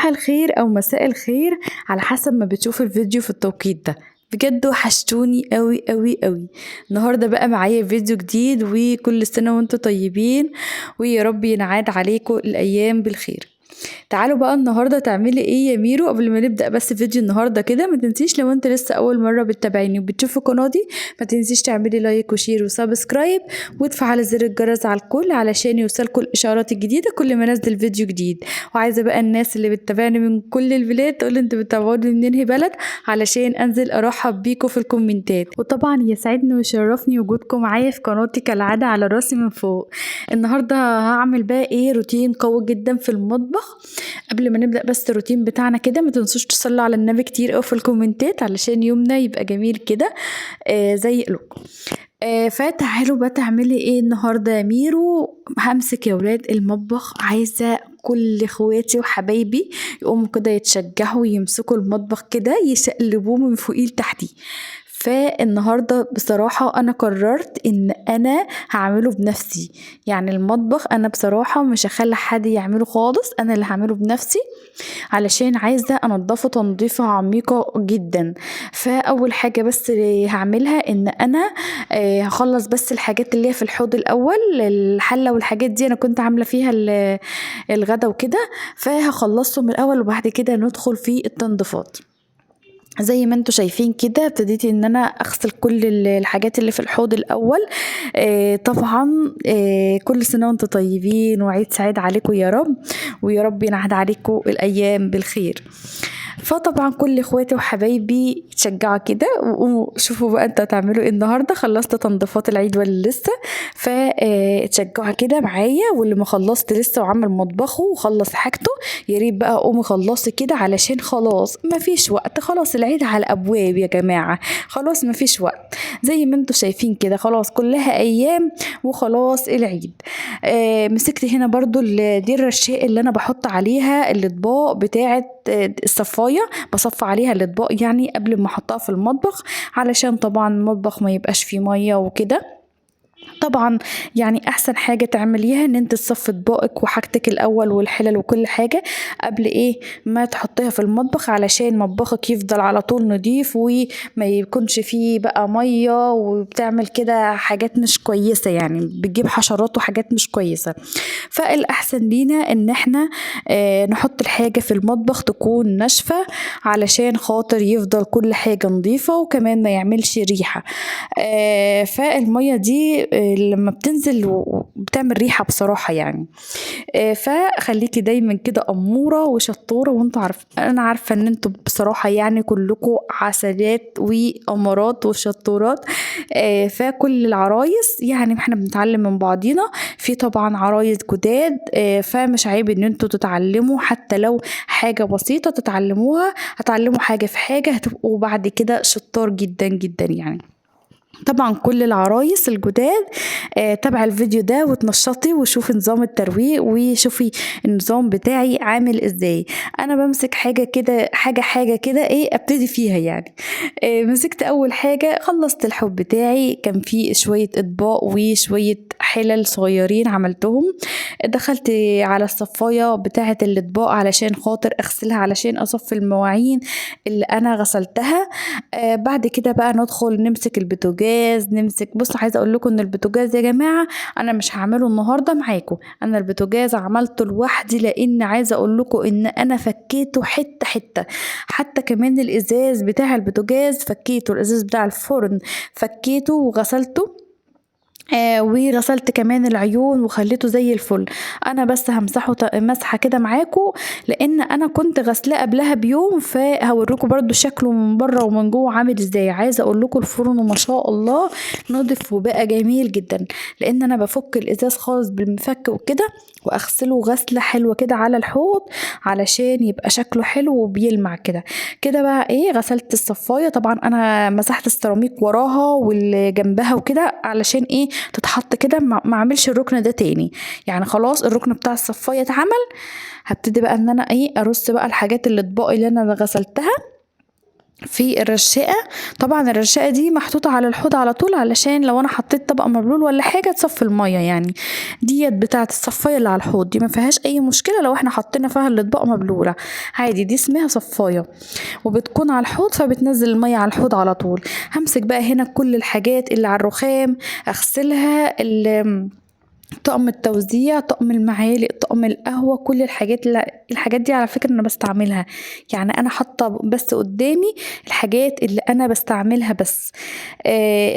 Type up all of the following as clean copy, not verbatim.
صباح الخير أو مساء الخير على حسب ما بتشوف الفيديو في التوقيت ده. بجد وحشتوني قوي قوي قوي. النهارده بقى معايا فيديو جديد، وكل سنة وانتم طيبين، ويا رب ينعاد عليكم الأيام بالخير. تعالوا بقى النهارده تعملي ايه يا ميرو؟ قبل ما نبدأ بس فيديو النهارده كده، ما تنسيش لو انت لسه اول مرة بتتابعيني وبتشوفي قناتي، ما تنسيش تعملي لايك وشير وسبسكرايب وتفعلي زر الجرس على الكل علشان يوصلكوا الاشارات الجديده كل ما انزل فيديو جديد. وعايزه بقى الناس اللي بتتابعني من كل البلاد تقول انتوا بتتابعوني من انهي بلد علشان انزل ارحب بيكم في الكومنتات. وطبعا يسعدني ويشرفني وجودكم معايا في قناتي كالعاده على راسي من فوق. النهارده هعمل بقى ايه؟ روتين قوي جدا في المطبخ. قبل ما نبدأ بس الروتين بتاعنا كده، ما تنسوش تصلوا على النبي كتير أو في الكومنتات علشان يومنا يبقى جميل كده زي قلوبكم. فتعالوا بقى تعملي ايه النهارده يا ميرو؟ همسك يا ولاد المطبخ، عايزه كل اخواتي وحبايبي يقوموا كده يتشجعوا يمسكوا المطبخ كده يشقلبوه من فوقيه لتحتيه. فالنهارده بصراحه انا قررت ان انا هعمله بنفسي. يعني المطبخ انا بصراحه مش هخلي حد يعمله خالص، انا اللي هعمله بنفسي علشان عايزه انضفه تنظيفه عميقه جدا. فاول حاجه بس اللي هعملها ان انا هخلص بس الحاجات اللي هي في الحوض الاول، الحله والحاجات دي انا كنت عامله فيها الغدا وكده، فهخلصهم الاول وبعد كده ندخل في التنظيفات. زي ما انتوا شايفين كده ابتديت ان انا اغسل كل الحاجات اللي في الحوض الاول. طبعا كل سنه وانتوا طيبين وعيد سعيد عليكم يا رب، ويا رب ينعاد عليكم الايام بالخير. فطبعا كل اخواتي وحبايبي تشجعوا كده وشوفوا بقى انتوا هتعملوا ايه النهارده. خلصت تنظيفات العيد ولا لسه؟ فتشجعوا كده معايا، واللي ما خلصت لسه وعمل مطبخه وخلص حاجته يا ريت بقى قومي خلصي كده علشان خلاص مفيش وقت، خلاص العيد على الابواب يا جماعه، خلاص مفيش وقت. زي ما انتوا شايفين كده خلاص كلها ايام وخلاص العيد. مسكت هنا برضو دي الرشاق اللي انا بحط عليها الاطباق بتاعه الصفايه، بصفى عليها الاطباق يعني قبل ما احطها في المطبخ علشان طبعا المطبخ ما يبقاش فيه ميه وكده. طبعا يعني احسن حاجه تعمليها ان انت تصفي اطباقك وحاجتك الاول والحلل وكل حاجه قبل ايه ما تحطيها في المطبخ علشان مطبخك يفضل على طول نضيف وما يكونش فيه بقى ميه وبتعمل كده حاجات مش كويسه، يعني بتجيب حشرات وحاجات مش كويسه. فالاحسن لينا ان احنا نحط الحاجه في المطبخ تكون ناشفه علشان خاطر يفضل كل حاجه نضيفه وكمان ما يعملش ريحه. فالميه دي لما بتنزل بتعمل ريحة بصراحة يعني. فخليكي دايما كده أمورة وشطورة، وانتوا أنا عارفة ان انتوا بصراحة يعني كلكوا عسلات وأمارات وشطورات. فكل العرايس يعني احنا بنتعلم من بعضينا، في طبعا عرايس جداد. فمش عيب ان انتوا تتعلموا حتى لو حاجة بسيطة تتعلموها، هتعلموا حاجة في حاجة هتبقوا بعد كده شطار جدا جدا يعني. طبعا كل العرايس الجداد تابع الفيديو ده وتنشطي وشوفي نظام الترويق وشوفي النظام بتاعي عامل ازاي. انا بمسك حاجه كده حاجه كده ايه ابتدي فيها يعني. مسكت اول حاجه خلصت الحوض بتاعي، كان فيه شويه اطباق وشويه حلل صغيرين عملتهم. دخلت على الصفايه بتاعه الاطباق علشان خاطر اغسلها علشان اصفي المواعين اللي انا غسلتها. بعد كده بقى ندخل نمسك البوتاجاز نمسك. بص عايزه اقول لكم ان البوتاجاز يا جماعه انا مش هعمله النهارده معاكم، انا البوتاجاز عملته لوحدي لان عايزه اقول لكم ان انا فكيته حته حته. حتى كمان الازاز بتاع البوتاجاز فكيته، الازاز بتاع الفرن فكيته وغسلته. وغسلت كمان العيون وخليته زي الفل. انا بس همسحه مسحه كده معاكم لان انا كنت غسلاه قبلها بيوم، فهوريكم برضو شكله من بره ومن جوه عامل ازاي. عايزه اقول لكم الفرن ما شاء الله نضف وبقى جميل جدا، لان انا بفك الازاز خالص بالمفك وكده واغسله غسله حلوه كده على الحوض علشان يبقى شكله حلو وبيلمع كده. كده بقى ايه، غسلت الصفايه طبعا انا مسحت السيراميك وراها واللي جنبها وكده علشان ايه تتحط كده ما اعملش الركن ده تاني. يعني خلاص الركن بتاع الصفايه اتعمل، هبتدي بقى ان انا ايه ارص بقى الحاجات الاطباق اللي انا غسلتها في الرشاقة. طبعا الرشاقة دي محطوطة على الحوض على طول، علشان لو انا حطيت طبق مبلول ولا حاجة تصفي المية يعني. ديت بتاعة الصفاية اللي على الحوض دي ما فيهاش اي مشكلة لو احنا حطينا فيها الاطباق مبلولة عادي، دي اسمها صفاية وبتكون على الحوض فبتنزل المية على الحوض على طول. همسك بقى هنا كل الحاجات اللي على الرخام اغسلها، طقم التوزيع، طقم المعالق، طقم القهوة، كل الحاجات دي على فكرة انا بستعملها. يعني انا حاطة بس قدامي الحاجات اللي انا بستعملها بس.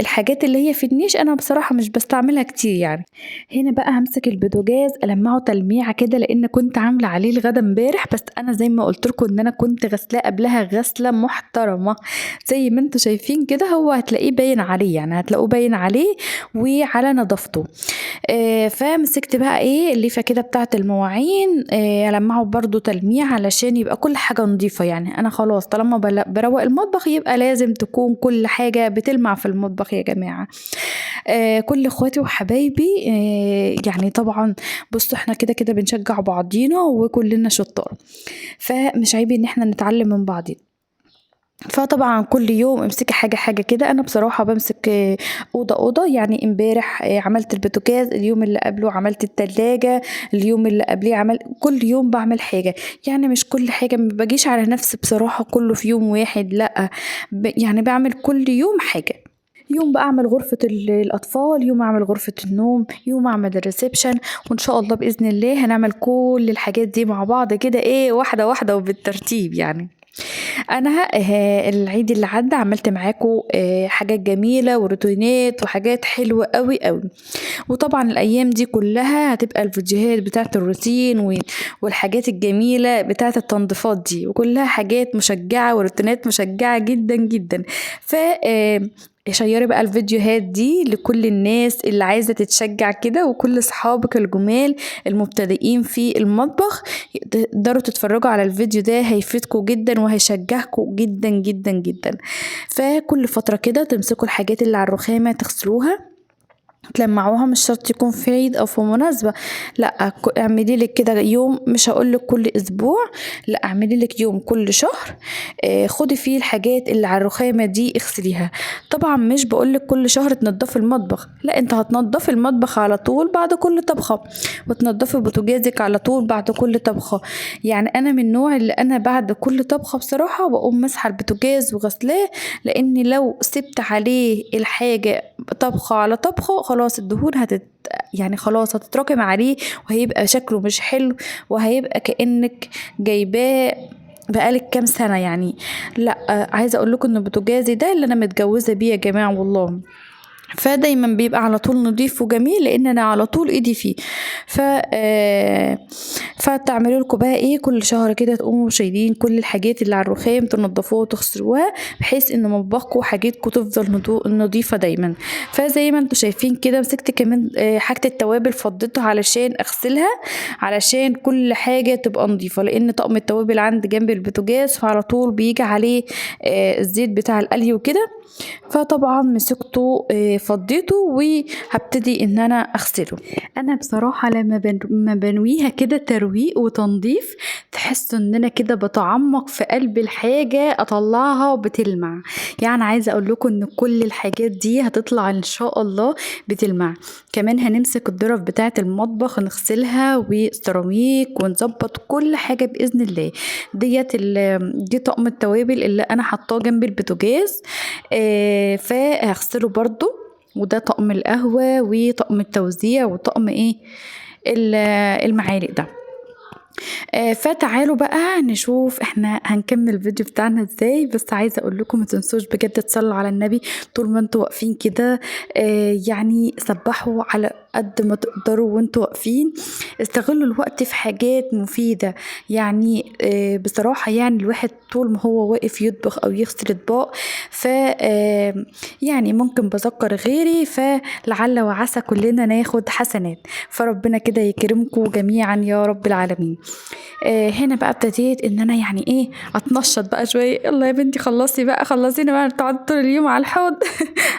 الحاجات اللي هي في النيش انا بصراحة مش بستعملها كتير يعني. هنا بقى همسك البوتاجاز المعه تلميعة كده، لان كنت عاملة عليه الغدا امبارح، بس انا زي ما قلت لكم ان انا كنت غسلاه قبلها غسلة محترمة زي ما انتوا شايفين كده. هو هتلاقيه باين عليه، يعني هتلاقوه باين عليه وعلى نظافته. فمسكت بقى ايه الليفة كده بتاعت المواعين، ألمعه برضو تلميع علشان يبقى كل حاجة نظيفة. يعني انا خلاص طالما بروق المطبخ يبقى لازم تكون كل حاجة بتلمع في المطبخ يا جماعة. كل اخواتي وحبايبي، يعني طبعا بصوا احنا كده كده بنشجع بعضينا وكلنا شطار، فمش عيب ان احنا نتعلم من بعضينا. فطبعا كل يوم امسكي حاجة حاجة كده. انا بصراحة بمسك اوضة اوضة. يعني امبارح عملت البوتاجاز، اليوم اللي قبله عملت التلاجة، اليوم اللي قبليه كل يوم بعمل حاجة. يعني مش كل حاجة، ما باجيش على نفسي بصراحة كله في يوم واحد، لا يعني بعمل كل يوم حاجة. يوم بقى اعمل غرفة الاطفال، يوم اعمل غرفة النوم، يوم اعمل الريسبشن. وان شاء الله باذن الله هنعمل كل الحاجات دي مع بعض كده، ايه، واحدة واحدة وبالترتيب يعني. انا العيد اللي عدى عملت معاكم حاجات جميله وروتينات وحاجات حلوه قوي قوي. وطبعا الايام دي كلها هتبقى الفيديوهات بتاعه الروتين والحاجات الجميله بتاعه التنظيفات دي، وكلها حاجات مشجعه وروتينات مشجعه جدا جدا. ف شيري بقى الفيديوهات دي لكل الناس اللي عايزة تتشجع كده، وكل صحابك الجمال المبتدئين في المطبخ تقدروا تتفرجوا على الفيديو ده، هيفيدكم جدا وهيشجعكم جدا جدا جدا. فكل فترة كده تمسكوا الحاجات اللي على الرخامة تغسلوها تلمعوها. مش شرط يكون في عيد او في مناسبة، لا اعملي لك كده يوم، مش هقول لك كل اسبوع، لا اعملي لك يوم كل شهر خدي فيه الحاجات اللي على الرخامة دي اغسليها. طبعا مش بقول لك كل شهر تنضفي المطبخ، لا انت هتنضفي المطبخ على طول بعد كل طبخة، وتنضفي بوتاجازك على طول بعد كل طبخة. يعني انا من النوع اللي انا بعد كل طبخة بصراحة بقوم مسحة البوتاجاز وغسلاه، لان لو سبت عليه الحاجة طبخة على طبخة خلاص الدهون يعني خلاص هتتراكم عليه وهيبقى شكله مش حلو، وهيبقى كأنك جايباه بقالك كام سنة يعني. لا عايزة اقول لكم ان بوتاجازي ده اللي انا متجوزة بيه يا جماعة والله، فدايما بيبقى على طول نضيف وجميل لان انا على طول ايدي فيه. ف فتعملوا لكم بقى ايه كل شهر كده تقوموا شايلين كل الحاجات اللي على الرخام تنضفوها وتغسلوها، بحيث ان مطبخكم وحاجاتكم تفضل نضيفه دايما. فزي ما انتم شايفين كده مسكت كمان حاجه التوابل فضيتها علشان اغسلها، علشان كل حاجه تبقى نضيفه، لان طقم التوابل عندي جنب البوتاجاز فعلى طول بيجي عليه الزيت بتاع القلي وكده. فطبعا مسكته فضيته وهبتدي ان انا اغسله. انا بصراحة لما ما بنويها كده ترويق وتنظيف تحسوا ان انا كده بتعمق في قلب الحاجة اطلعها بتلمع. يعني عايزة اقول لكم ان كل الحاجات دي هتطلع ان شاء الله بتلمع. كمان هنمسك الظرف بتاعة المطبخ نغسلها والسيراميك ونظبط كل حاجة بإذن الله. دي طقم التوابل اللي انا حطاه جنب البوتاجاز، فهغسله برضو. وده طقم القهوة وطقم التوزيع وطقم ايه المعالق ده. فتعالوا بقى نشوف احنا هنكمل الفيديو بتاعنا ازاي. بس عايزه اقول لكم ما تنسوش بجد تصلوا على النبي طول ما انتوا واقفين كده، يعني سبحوا على قد ما تقدروا وانتوا واقفين. استغلوا الوقت في حاجات مفيده. يعني بصراحه يعني الواحد طول ما هو واقف يطبخ او يغسل اطباق ف يعني ممكن بذكر غيري، فلعل وعسى كلنا ناخد حسنات. فربنا كده يكرمكم جميعا يا رب العالمين. هنا بقى ابتديت ان انا يعني ايه اتنشط بقى شويه. يلا يا بنتي خلصي بقى، خلصينا بقى تقعد طول اليوم على الحوض.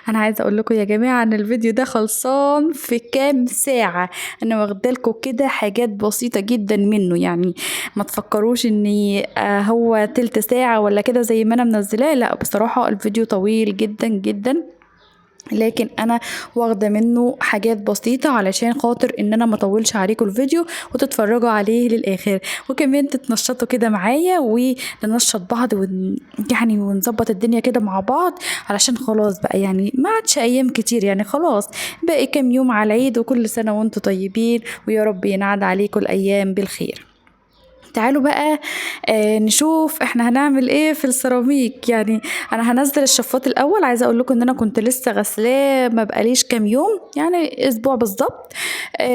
انا عايزه اقول لكم يا جماعه ان الفيديو ده خلصان في كام كام ساعة. انا واخدالكوا كده حاجات بسيطة جدا منه، يعني ما تفكروش اني هو تلت ساعة ولا كده زي ما انا منزلاه، لا بصراحة الفيديو طويل جدا جدا، لكن انا واخده منه حاجات بسيطه علشان خاطر ان انا مطولش عليكم الفيديو وتتفرجوا عليه للاخر، وكمان تتنشطوا كده معايا وننشط بعض يعني ونظبط الدنيا كده مع بعض، علشان خلاص بقى يعني ما عادش ايام كتير، يعني خلاص باقي كام يوم على العيد، وكل سنه وانتم طيبين، ويا رب ينعاد عليكم الايام بالخير. تعالوا بقى نشوف احنا هنعمل ايه في السيراميك. يعني انا هنزل الشفاط الاول. عايزه اقول لكم ان انا كنت لسه غسلاه ما بقاليش كام يوم، يعني اسبوع بالظبط،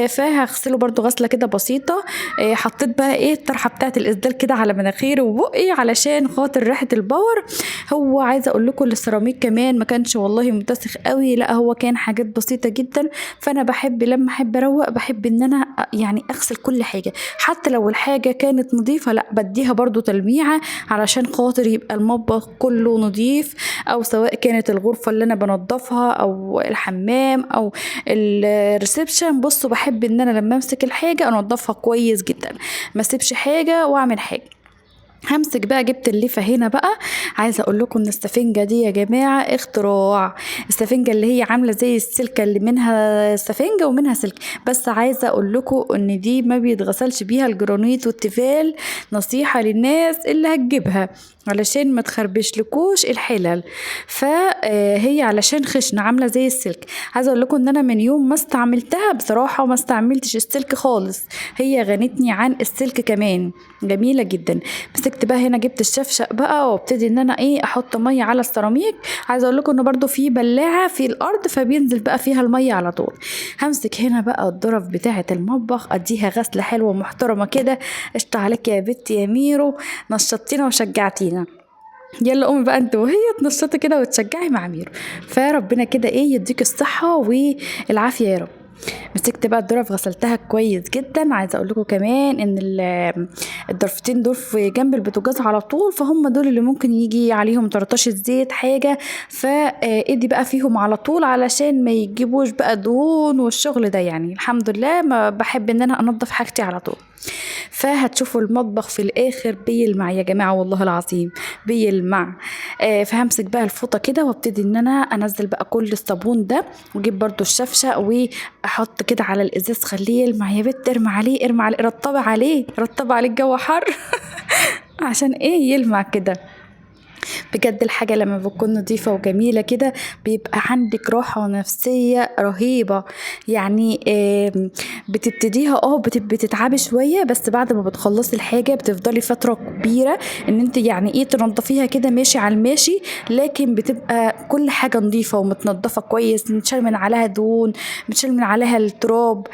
فهغسله برضو غسله كده بسيطه. حطيت بقى ايه الطرحه بتاعه الاسدال كده على مناخيري وبقي علشان خاطر ريحه الباور. هو عايزه اقول لكم السيراميك كمان ما كانش والله متسخ قوي، لا هو كان حاجات بسيطه جدا. فانا بحب لما احب اروق بحب ان انا يعني اغسل كل حاجه، حتى لو الحاجه كانت نظيفة لا بديها برضو تلميعة علشان خاطر يبقى المطبخ كله نظيف، او سواء كانت الغرفة اللي انا بنضفها او الحمام او الريسبشن. بصوا بحب ان انا لما امسك الحاجة انضفها كويس جدا، ما اسيبش حاجة واعمل حاجة. همسك بقى جبت الليفة هنا بقى. عايزة اقول لكم ان السفنجة دي يا جماعة اختراع. السفنجة اللي هي عاملة زي السلكة اللي منها سفنجة ومنها سلك، بس عايزة اقول لكم ان دي ما بيتغسلش بيها الجرانيت والتيفال. نصيحة للناس اللي هتجيبها علشان ما تخربش لكوش الحلل، فهي علشان خشنة عاملة زي السلك. عايزة اقول لكم ان انا من يوم ما استعملتها بصراحة ما استعملتش السلك خالص، هي غنتني عن السلك كمان، جميلة جدا. مسكت بقى هنا جبت الشفشق بقى وابتدي ان انا ايه احط ميه على السيراميك. عايزه اقول لكم ان برضو في بلاعه في الارض فبينزل بقى فيها الميه على طول. همسك هنا بقى الظرف بتاعه المطبخ اديها غسله حلوه محترمه كده. قشطه عليك يا بنتي يا ميرو، نشطتينا وشجعتينا. يلا قومي بقى انت وهي تنشطي كده وتشجعي مع ميرو، فربنا كده ايه يديك الصحه والعافيه يا رب. مسكت بقى الظرف غسلتها كويس جدا. عايزه اقول لكم كمان ان الضرفتين دول في جنب البوتاجاز على طول، فهم دول اللي ممكن يجي عليهم طرطشه زيت حاجه، فادي بقى فيهم على طول علشان ما يجيبوش بقى دهون والشغل ده. يعني الحمد لله ما بحب ان انا انضف حاجتي على طول. فهتشوفوا المطبخ في الاخر بيلمع يا جماعه والله العظيم بيلمع. فهمسك بقى الفوطه كده وابتدي ان انا انزل بقى كل الصابون ده، واجيب برضو الشفشه واحط كده على الازاز خليه يلمع. يا بت ارمي عليه ارمي عليه رطبي عليه رطبي عليه الجو حر عشان ايه يلمع كده. بجد الحاجة لما بتكون نظيفة وجميلة كده بيبقى عندك راحة نفسية رهيبة. يعني بتبتديها بتتعبي شوية، بس بعد ما بتخلصي الحاجة بتفضلي فترة كبيرة ان انت يعني ايه تنظفيها كده ماشي على الماشي، لكن بتبقى كل حاجة نظيفة ومتنظفة كويس، متشال من عليها دهون، متشال من عليها التراب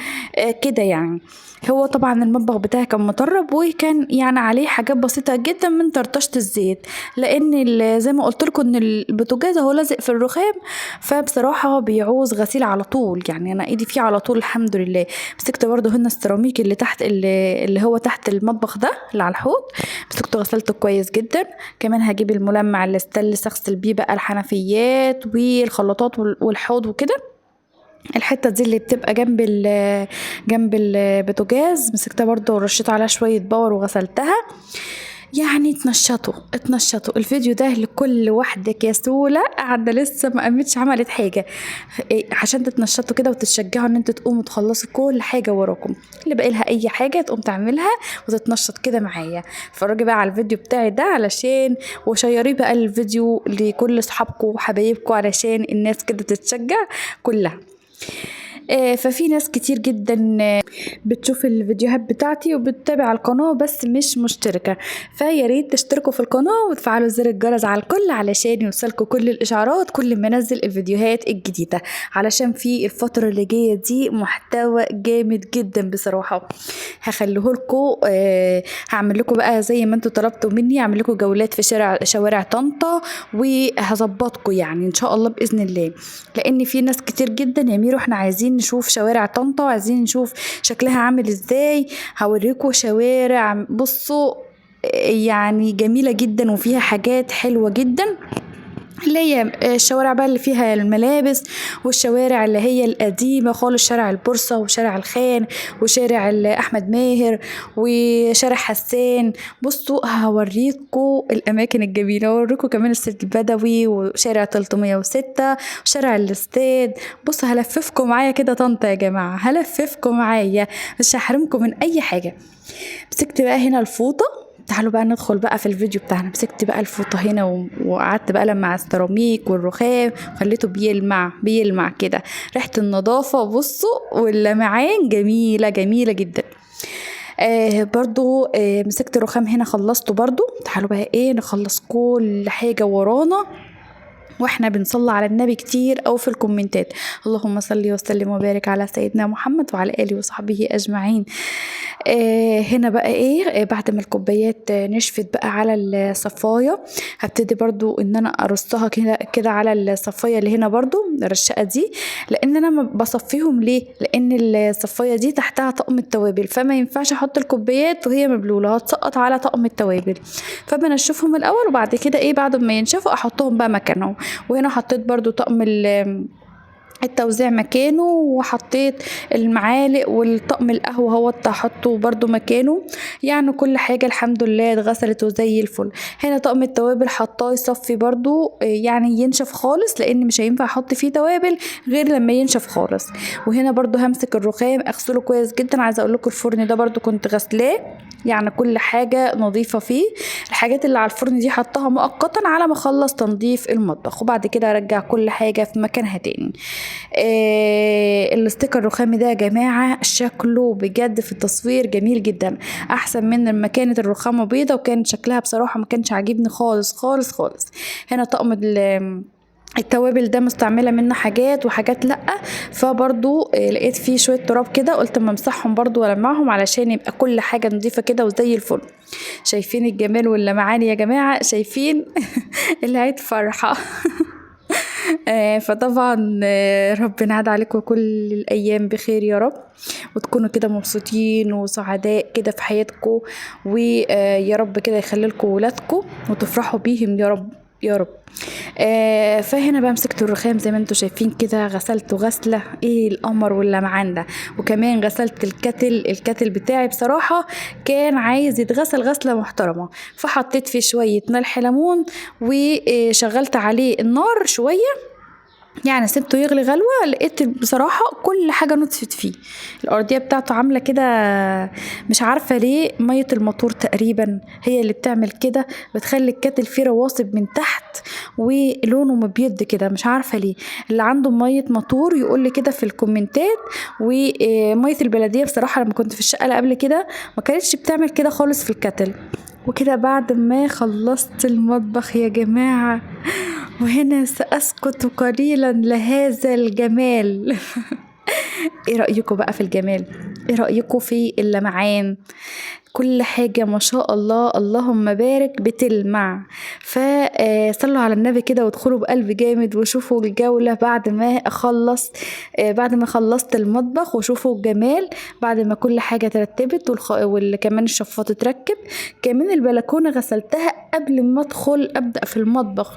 كده يعني. هو طبعا المطبخ بتاعي كان مطرب وكان يعني عليه حاجات بسيطة جدا من طرطشة الزيت، لان زي ما قلت لكم ان البوتاجاز هو لازق في الرخام، فبصراحة بيعوز غسيل على طول. يعني انا ايدي فيه على طول الحمد لله. مسكت برضه هنا السيراميك اللي تحت اللي هو تحت المطبخ ده اللي على الحوض، مسكته غسلته كويس جدا. كمان هجيب الملمع الاستانلس اغسل بيه بقى الحنفيات والخلاطات والحوض وكده. الحته دي اللي بتبقى جنب البوتاجاز مسكتها برضو ورشيت عليها شويه باور وغسلتها. يعني اتنشطوا. الفيديو ده لكل واحدة كسولة قاعدة لسه ما قامتش عملت حاجة، عشان تتنشطوا كده وتتشجعوا ان انتوا تقوموا تخلصوا كل حاجة وراكم، اللي باقي لها اي حاجة تقوم تعملها وتتنشط كده معايا. اتفرجي بقى على الفيديو بتاعي ده علشان وشيريه بقى الفيديو لكل اصحابكم وحبايبكم علشان الناس كده تتشجع كلها. ففي ناس كتير جدا بتشوف الفيديوهات بتاعتي وبتتابع القناة بس مش مشتركة، فيا ريت تشتركوا في القناة وتفعلوا زر الجرس على الكل علشان يوصلكوا كل الإشعارات كل ما انزل الفيديوهات الجديدة، علشان في الفترة اللي جاية دي محتوى جامد جدا بصراحة. هخليهولكوا هعمل لكم بقى زي ما انتوا طلبتوا مني، هعمل لكم جولات في شوارع طنطا وهظبطكم يعني ان شاء الله بإذن الله، لان في ناس كتير جدا يا ميرو احنا عايزين نشوف شوارع طنطا وعايزين نشوف شكلها عامل ازاي. هوريكم شوارع بصوا يعني جميلة جدا وفيها حاجات حلوة جدا. اللي هي الشوارع بقى اللي فيها الملابس، والشوارع اللي هي القديمة خالص، شارع البورصة وشارع الخان وشارع أحمد ماهر وشارع حسان. بصوا هوريكم الأماكن الجميلة، هوريكم كمان السد البدوي وشارع 306 وشارع الاستاد. بصوا هلففكم معايا كده طنطا يا جماعة، هلففكم معايا مش هحرمكم من أي حاجة. مسكت بقى هنا الفوطة، تعالوا بقى ندخل بقى في الفيديو بتاعنا. مسكت بقى الفوطة هنا وقعدت بقى لما على السيراميك والرخام خليته بيلمع كده، ريحة النظافة بصوا واللمعان جميلة جميلة جدا. برضو مسكت الرخام هنا خلصته برضو. تعالوا بقى ايه نخلص كل حاجة ورانا واحنا بنصلي على النبي كتير او في الكومنتات. اللهم صل وسلم وبارك على سيدنا محمد وعلى اله وصحبه اجمعين. هنا بقى ايه بعد ما الكوبايات نشفت بقى على الصفايه، هبتدي برضو ان انا ارصها كده على الصفايه اللي هنا برضو الرشقه دي، لان انا بصفيهم ليه، لان الصفايه دي تحتها طقم التوابل، فما ينفعش احط الكوبايات وهي مبلوله هتسقط على طقم التوابل، فبنشفهم الاول وبعد كده ايه بعد ما ينشفوا احطهم بقى مكانهم. وهنا حطيت برضو طقم التوزيع مكانه، وحطيت المعالق والطقم القهوة هو هحطه برضو مكانه. يعني كل حاجة الحمد لله اتغسلت وزي الفل. هنا طقم التوابل حطاه يصفي برضو يعني ينشف خالص، لان مش هينفع احط فيه توابل غير لما ينشف خالص. وهنا برضو همسك الرخام اغسله كويس جدا. عايزه اقول لكم الفرن ده برضو كنت غسلاه، يعني كل حاجة نظيفة فيه. الحاجات اللي على الفرن دي حطها مؤقتا على ما اخلص تنظيف المطبخ، وبعد كده ارجع كل حاجة في مكانها تاني. الاستيكر الرخامي ده يا جماعة شكله بجد في التصوير جميل جدا، احسن من لما كانت الرخامة بيضة وكانت شكلها بصراحة ما كانش عاجبني خالص خالص خالص. هنا طقم التوابل ده مستعملة منه حاجات وحاجات لأ، فبرضو لقيت فيه شوية تراب كده، قلت اما امسحهم برضو والمعهم علشان يبقى كل حاجة نضيفة كده وزي الفل. شايفين الجمال واللمعان يا جماعة؟ شايفين العيد فرحة. فطبعا ربنا يعاد عليكم كل الأيام بخير يا رب، وتكونوا كده مبسوطين وسعداء كده في حياتكم، ويا رب كده يخلي لكم ولادكم وتفرحوا بيهم يا رب يا رب. فهنا بقى مسكت الرخام زي ما انتوا شايفين كده، غسلته غسله ايه القمر واللمعان ده. وكمان غسلت الكتل بتاعي بصراحه كان عايز يتغسل غسله محترمه، فحطيت فيه شويه ملح ليمون وشغلت عليه النار شويه، يعني سبته يغلي غلوة. لقيت بصراحة كل حاجة نطفت فيه، الأرضية بتاعته عاملة كده مش عارفة ليه، مية الموتور تقريبا هي اللي بتعمل كده، بتخلي الكتل فيه رواسب من تحت ولونه مبيض كده مش عارفة ليه. اللي عنده مية موتور يقول لي كده في الكومنتات. ومية البلدية بصراحة لما كنت في الشقة اللي قبل كده ما كانتش بتعمل كده خالص في الكتل. وكده بعد ما خلصت المطبخ يا جماعة، وهنا سأسكت قليلا لهذا الجمال. ايه رأيكم بقى في الجمال؟ ايه رأيكم في اللمعان؟ كل حاجة ما شاء الله اللهم بارك بتلمع. فصلوا على النبي كده وادخلوا بقلب جامد وشوفوا الجولة بعد ما اخلص، بعد ما خلصت المطبخ، وشوفوا الجمال بعد ما كل حاجة ترتبت كمان الشفاط اتركب. كمان البلكونة غسلتها قبل ما ابدأ في المطبخ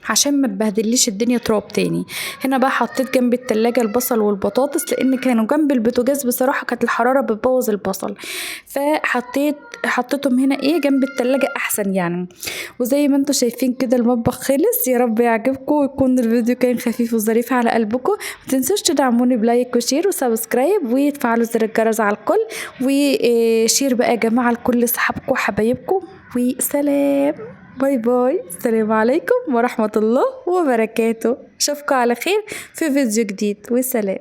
عشان ما تبهدليش الدنيا تراب تاني. هنا بقى حطيت جنب التلاجة البصل والبطاطس، لان كانوا جنب البوتاجاز بصراحة كانت الحرارة بتبوظ البصل، حطيتهم هنا ايه جنب التلاجة احسن يعني. وزي ما انتوا شايفين كده المطبخ خلص. يا رب يعجبكم ويكون الفيديو كان خفيف وظريف على قلبكم. متنسوش تدعموني بلايك وشير وسبسكرايب وتفعلوا زر الجرس على الكل، وشير بقى يا جماعة لكل صحابكم وحبايبكم. وسلام، باي باي، السلام عليكم ورحمة الله وبركاته. اشوفكم على خير في فيديو جديد، والسلام.